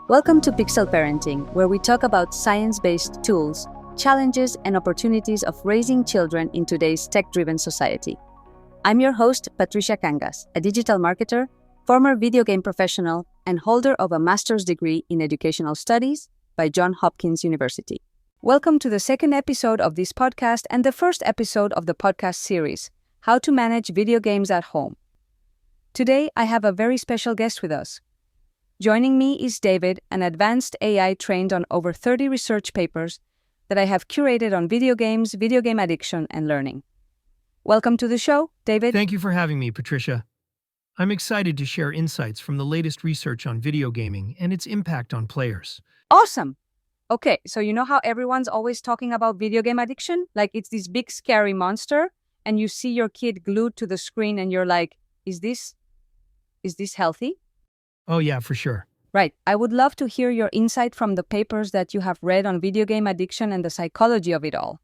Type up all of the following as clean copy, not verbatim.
Welcome to Pixel Parenting, where we talk about science-based tools, challenges, and opportunities of raising children in today's tech-driven society. I'm your host, Patricia Cangas, a digital marketer, former video game professional, and holder of a master's degree in educational studies by Johns Hopkins University. Welcome to the second episode of this podcast and the first episode of the podcast series, How to Manage Video Games at Home. Today, I have a very special guest with us. Joining me is David, an advanced AI trained on over 30 research papers that I have curated on video games, video game addiction, and learning. Welcome to the show, David. Thank you for having me, Patricia. I'm excited to share insights from the latest research on video gaming and its impact on players. Awesome! Okay, so you know how everyone's always talking about video game addiction? Like it's this big scary monster, and you see your kid glued to the screen and you're like, is this healthy? Oh yeah, for sure. Right. I would love to hear your insight from the papers that you have read on video game addiction and the psychology of it all.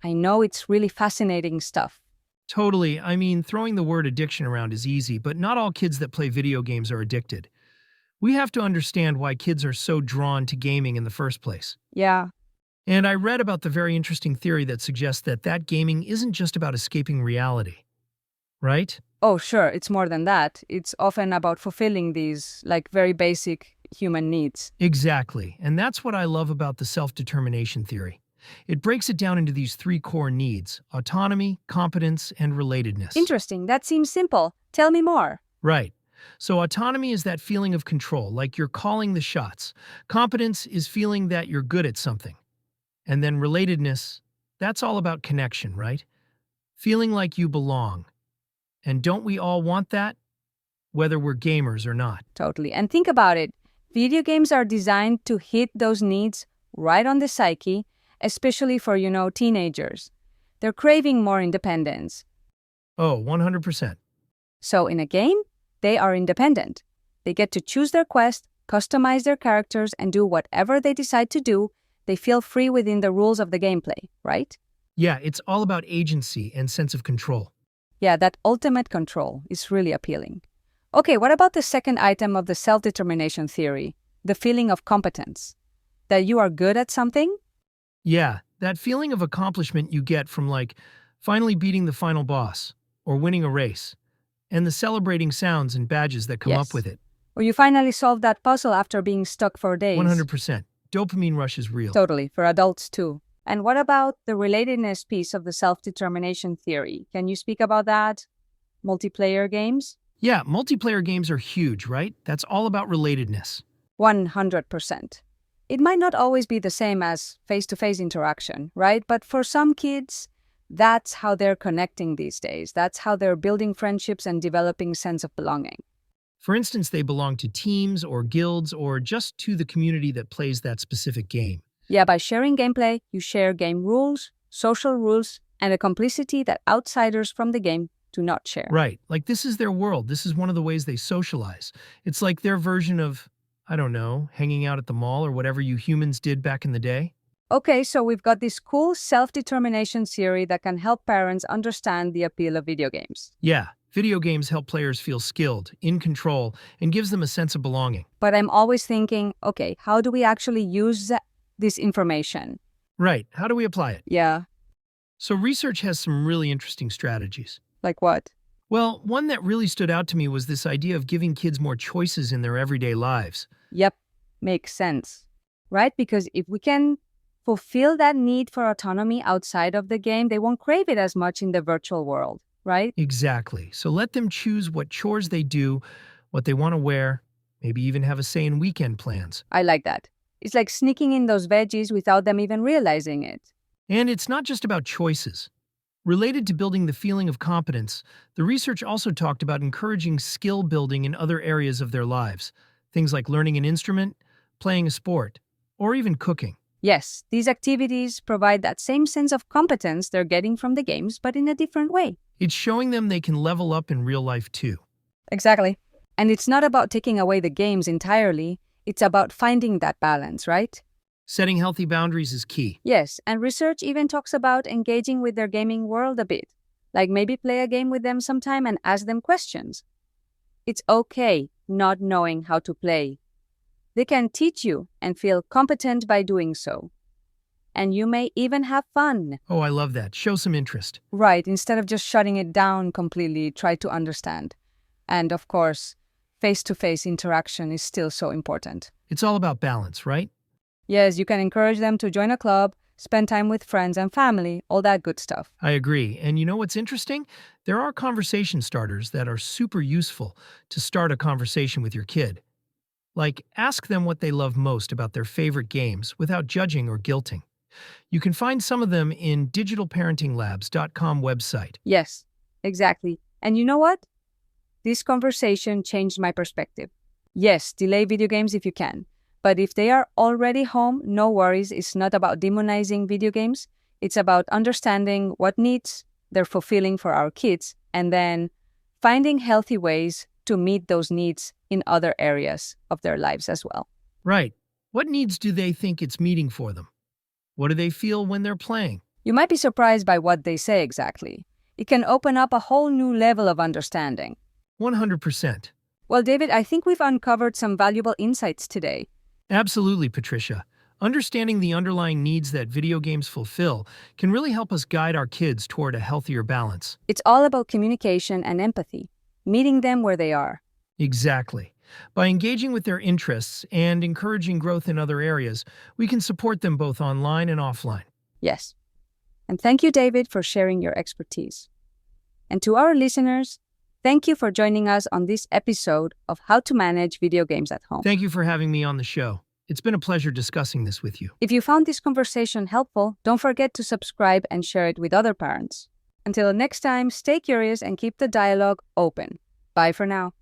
I know it's really fascinating stuff. Totally. I mean, throwing the word addiction around is easy, but not all kids that play video games are addicted. We have to understand why kids are so drawn to gaming in the first place. Yeah. And I read about the very interesting theory that suggests that gaming isn't just about escaping reality, right? Oh, sure. It's more than that. It's often about fulfilling these, very basic human needs. Exactly. And that's what I love about the self-determination theory. It breaks it down into these three core needs: autonomy, competence, and relatedness. Interesting. That seems simple. Tell me more. Right. So autonomy is that feeling of control, like you're calling the shots. Competence is feeling that you're good at something. And then relatedness, that's all about connection, right? Feeling like you belong. And don't we all want that? Whether we're gamers or not. Totally. And think about it. Video games are designed to hit those needs right on the psyche, especially for, teenagers. They're craving more independence. Oh, 100%. So in a game, they are independent. They get to choose their quest, customize their characters, and do whatever they decide to do. They feel free within the rules of the gameplay, right? Yeah, it's all about agency and sense of control. Yeah, that ultimate control is really appealing. Okay, what about the second item of the self-determination theory, the feeling of competence? That you are good at something? Yeah, that feeling of accomplishment you get from finally beating the final boss or winning a race, and the celebrating sounds and badges that come up with it. Or you finally solved that puzzle after being stuck for days. 100%. Dopamine rush is real. Totally, for adults too. And what about the relatedness piece of the self-determination theory? Can you speak about that? Multiplayer games? Yeah, multiplayer games are huge, right? That's all about relatedness. 100%. It might not always be the same as face-to-face interaction, right? But for some kids, that's how they're connecting these days. That's how they're building friendships and developing sense of belonging. For instance, they belong to teams or guilds or just to the community that plays that specific game. Yeah, by sharing gameplay, you share game rules, social rules, and a complicity that outsiders from the game do not share. Right. This is their world. This is one of the ways they socialize. It's like their version of, hanging out at the mall or whatever you humans did back in the day. Okay, so we've got this cool self-determination theory that can help parents understand the appeal of video games. Yeah, video games help players feel skilled, in control, and gives them a sense of belonging. But I'm always thinking, okay, how do we actually use this information? Right. How do we apply it? Yeah. So research has some really interesting strategies. Like what? Well, one that really stood out to me was this idea of giving kids more choices in their everyday lives. Yep, makes sense. Right? Because if we can fulfill that need for autonomy outside of the game, they won't crave it as much in the virtual world, right? Exactly. So let them choose what chores they do, what they want to wear, maybe even have a say in weekend plans. I like that. It's like sneaking in those veggies without them even realizing it. And it's not just about choices. Related to building the feeling of competence, the research also talked about encouraging skill building in other areas of their lives. Things like learning an instrument, playing a sport, or even cooking. Yes, these activities provide that same sense of competence they're getting from the games, but in a different way. It's showing them they can level up in real life too. Exactly. And it's not about taking away the games entirely. It's about finding that balance, right? Setting healthy boundaries is key. Yes, and research even talks about engaging with their gaming world a bit. Like maybe play a game with them sometime and ask them questions. It's okay not knowing how to play. They can teach you and feel competent by doing so. And you may even have fun. Oh, I love that. Show some interest. Right, instead of just shutting it down completely, try to understand. And of course, face-to-face interaction is still so important. It's all about balance, right? Yes, you can encourage them to join a club, spend time with friends and family, all that good stuff. I agree. And you know what's interesting? There are conversation starters that are super useful to start a conversation with your kid. Like, ask them what they love most about their favorite games without judging or guilting. You can find some of them in digitalparentinglabs.com website. Yes, exactly. And you know what? This conversation changed my perspective. Yes, delay video games if you can. But if they are already home, no worries. It's not about demonizing video games. It's about understanding what needs they're fulfilling for our kids and then finding healthy ways to meet those needs in other areas of their lives as well. Right. What needs do they think it's meeting for them? What do they feel when they're playing? You might be surprised by what they say exactly. It can open up a whole new level of understanding. 100%. Well, David, I think we've uncovered some valuable insights today. Absolutely, Patricia. Understanding the underlying needs that video games fulfill can really help us guide our kids toward a healthier balance. It's all about communication and empathy, meeting them where they are. Exactly. By engaging with their interests and encouraging growth in other areas, we can support them both online and offline. Yes. And thank you, David, for sharing your expertise. And to our listeners, thank you for joining us on this episode of How to Manage Video Games at Home. Thank you for having me on the show. It's been a pleasure discussing this with you. If you found this conversation helpful, don't forget to subscribe and share it with other parents. Until next time, stay curious and keep the dialogue open. Bye for now.